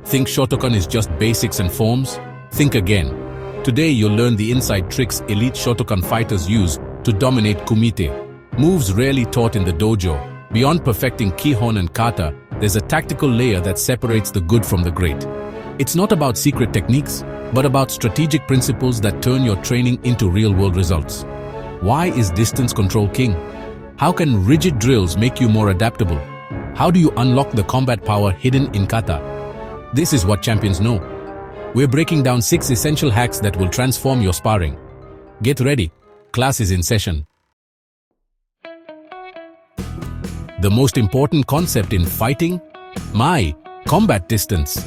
Think Shotokan is just basics and forms? Think again. Today you'll learn the inside tricks elite Shotokan fighters use to dominate kumite. Moves rarely taught in the dojo. Beyond perfecting Kihon and Kata, there's a tactical layer that separates the good from the great. It's not about secret techniques, but about strategic principles that turn your training into real-world results. Why is distance control king? How can rigid drills make you more adaptable? How do you unlock the combat power hidden in kata? This is what champions know. We're breaking down 6 essential hacks that will transform your sparring. Get ready, class is in session. The most important concept in fighting? Combat distance.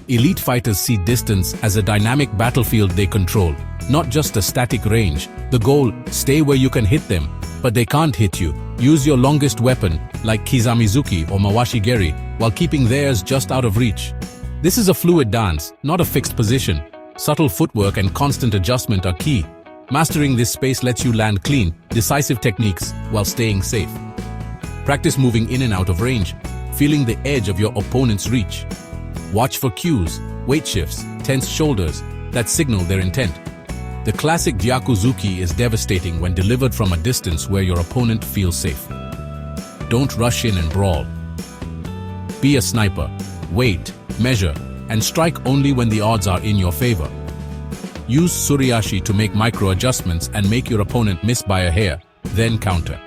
Elite fighters see distance as a dynamic battlefield they control, not just a static range. The goal, stay where you can hit them, but they can't hit you. Use your longest weapon, like Kizamizuki or Mawashigeri, while keeping theirs just out of reach. This is a fluid dance, not a fixed position. Subtle footwork and constant adjustment are key. Mastering this space lets you land clean, decisive techniques while staying safe. Practice moving in and out of range, feeling the edge of your opponent's reach. Watch for cues, weight shifts, tense shoulders that signal their intent. The classic Gyakuzuki is devastating when delivered from a distance where your opponent feels safe. Don't rush in and brawl. Be a sniper. Wait, measure, and strike only when the odds are in your favor. Use Suriashi to make micro adjustments and make your opponent miss by a hair, then counter.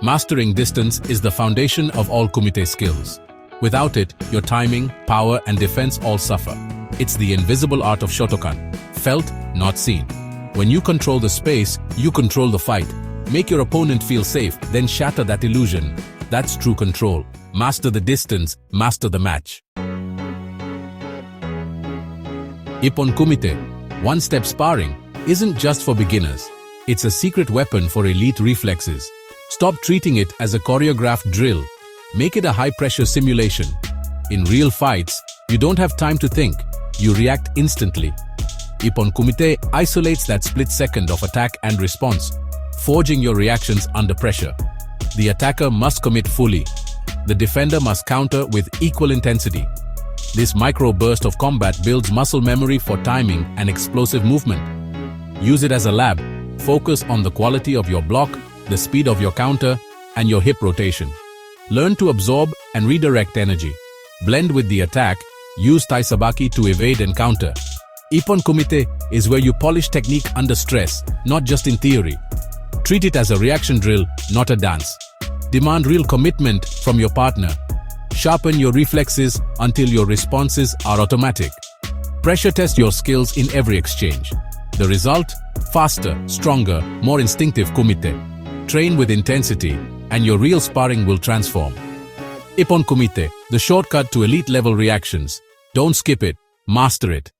Mastering distance is the foundation of all kumite skills. Without it, your timing, power, and defense all suffer. It's the invisible art of Shotokan, felt, not seen. When you control the space, you control the fight. Make your opponent feel safe, then shatter that illusion. That's true control. Master the distance, master the match. Ippon kumite, one-step sparring, isn't just for beginners. It's a secret weapon for elite reflexes. Stop treating it as a choreographed drill. Make it a high-pressure simulation. In real fights, you don't have time to think. You react instantly. Ippon kumite isolates that split second of attack and response, forging your reactions under pressure. The attacker must commit fully. The defender must counter with equal intensity. This micro-burst of combat builds muscle memory for timing and explosive movement. Use it as a lab. Focus on the quality of your block, the speed of your counter, and your hip rotation. Learn to absorb and redirect energy. Blend with the attack. Use taisabaki to evade and counter. Ippon kumite is where you polish technique under stress, not just in theory. Treat it as a reaction drill, not a dance. Demand real commitment from your partner. Sharpen your reflexes until your responses are automatic. Pressure test your skills in every exchange. The result? Faster, stronger, more instinctive kumite. Train with intensity, and your real sparring will transform. Ippon kumite, the shortcut to elite-level reactions. Don't skip it, master it.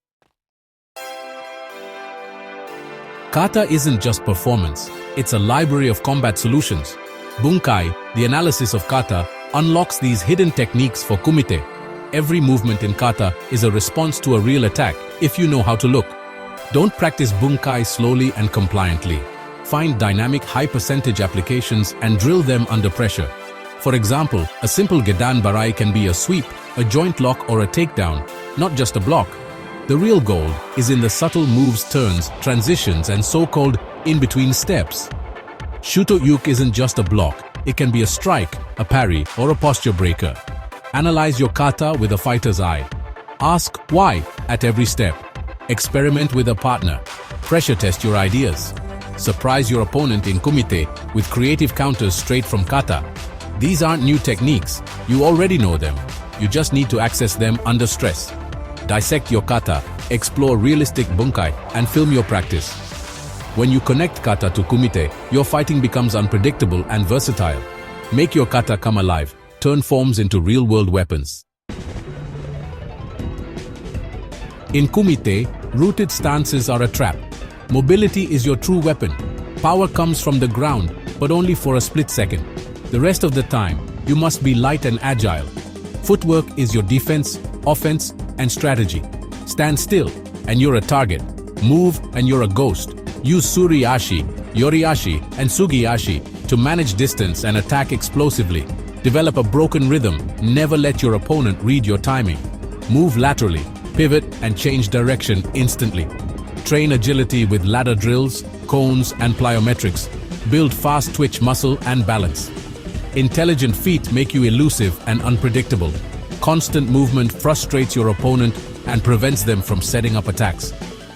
Kata isn't just performance, it's a library of combat solutions. Bunkai, the analysis of kata, unlocks these hidden techniques for kumite. Every movement in kata is a response to a real attack, if you know how to look. Don't practice bunkai slowly and compliantly. Find dynamic high-percentage applications and drill them under pressure. For example, a simple gedan barai can be a sweep, a joint lock, or a takedown, not just a block. The real gold is in the subtle moves, turns, transitions, and so-called in-between steps. Shuto-uke isn't just a block. It can be a strike, a parry, or a posture breaker. Analyze your kata with a fighter's eye. Ask why at every step. Experiment with a partner. Pressure test your ideas. Surprise your opponent in kumite with creative counters straight from kata. These aren't new techniques. You already know them. You just need to access them under stress. Dissect your kata, explore realistic bunkai, and film your practice. When you connect kata to kumite, your fighting becomes unpredictable and versatile. Make your kata come alive. Turn forms into real-world weapons. In kumite, rooted stances are a trap. Mobility is your true weapon. Power comes from the ground, but only for a split second. The rest of the time, you must be light and agile. Footwork is your defense, offense, and strategy. Stand still, and you're a target. Move, and you're a ghost. Use Suriashi, Yoriashi, and Sugiashi to manage distance and attack explosively. Develop a broken rhythm. Never let your opponent read your timing. Move laterally, pivot, and change direction instantly. Train agility with ladder drills, cones, and plyometrics. Build fast twitch muscle and balance. Intelligent feet make you elusive and unpredictable. Constant movement frustrates your opponent and prevents them from setting up attacks.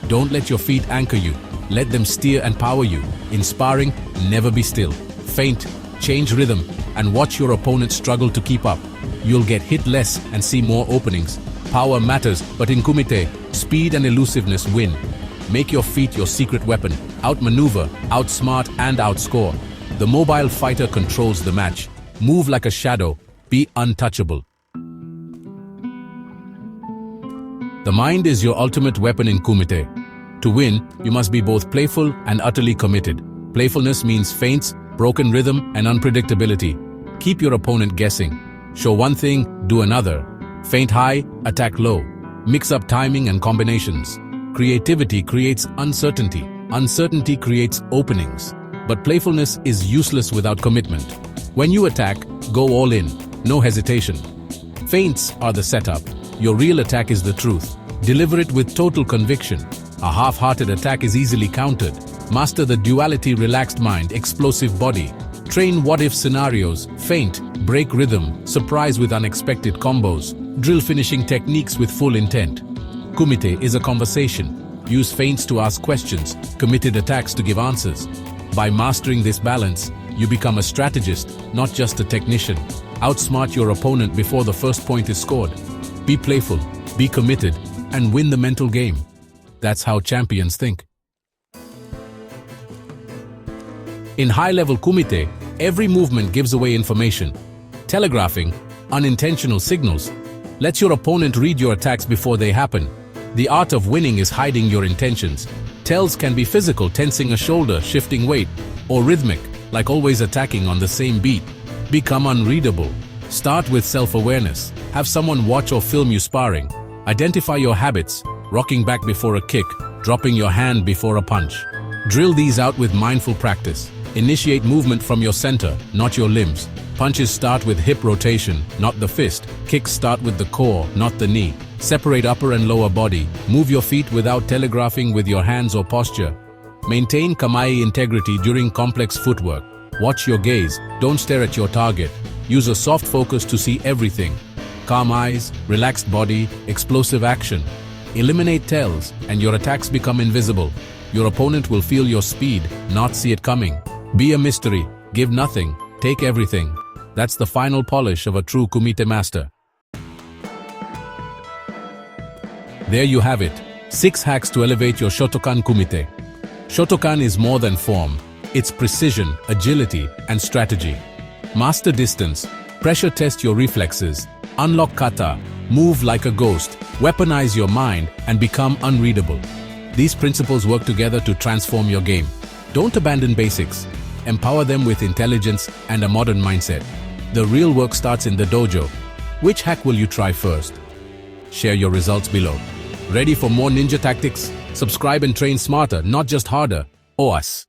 Don't let your feet anchor you. Let them steer and power you. In sparring, never be still. Feint, change rhythm, and watch your opponent struggle to keep up. You'll get hit less and see more openings. Power matters, but in kumite, speed and elusiveness win. Make your feet your secret weapon. Outmaneuver, outsmart, and outscore. The mobile fighter controls the match. Move like a shadow. Be untouchable. The mind is your ultimate weapon in kumite. To win, you must be both playful and utterly committed. Playfulness means feints, broken rhythm, and unpredictability. Keep your opponent guessing. Show one thing, do another. Feint high, attack low. Mix up timing and combinations. Creativity creates uncertainty. Uncertainty creates openings. But playfulness is useless without commitment. When you attack, go all in. No hesitation. Feints are the setup. Your real attack is the truth. Deliver it with total conviction. A half-hearted attack is easily countered. Master the duality, relaxed mind, explosive body. Train what-if scenarios. Feint, break rhythm, surprise with unexpected combos. Drill finishing techniques with full intent. Kumite is a conversation. Use feints to ask questions, committed attacks to give answers. By mastering this balance, you become a strategist, not just a technician. Outsmart your opponent before the first point is scored. Be playful, be committed, and win the mental game. That's how champions think. In high-level kumite, every movement gives away information. Telegraphing, unintentional signals, lets your opponent read your attacks before they happen. The art of winning is hiding your intentions. Tells can be physical, tensing a shoulder, shifting weight, or rhythmic, like always attacking on the same beat. Become unreadable. Start with self-awareness. Have someone watch or film you sparring. Identify your habits, rocking back before a kick, dropping your hand before a punch. Drill these out with mindful practice. Initiate movement from your center, not your limbs. Punches start with hip rotation, not the fist. Kicks start with the core, not the knee. Separate upper and lower body. Move your feet without telegraphing with your hands or posture. Maintain kamae integrity during complex footwork. Watch your gaze, don't stare at your target. Use a soft focus to see everything. Calm eyes, relaxed body, explosive action. Eliminate tells, and your attacks become invisible. Your opponent will feel your speed, not see it coming. Be a mystery, give nothing, take everything. That's the final polish of a true kumite master. There you have it, 6 hacks to elevate your Shotokan kumite. Shotokan is more than form. It's precision, agility, and strategy. Master distance, pressure test your reflexes. Unlock kata, move like a ghost, weaponize your mind, and become unreadable. These principles work together to transform your game. Don't abandon basics. Empower them with intelligence and a modern mindset. The real work starts in the dojo. Which hack will you try first? Share your results below. Ready for more ninja tactics? Subscribe and train smarter, not just harder. OAS.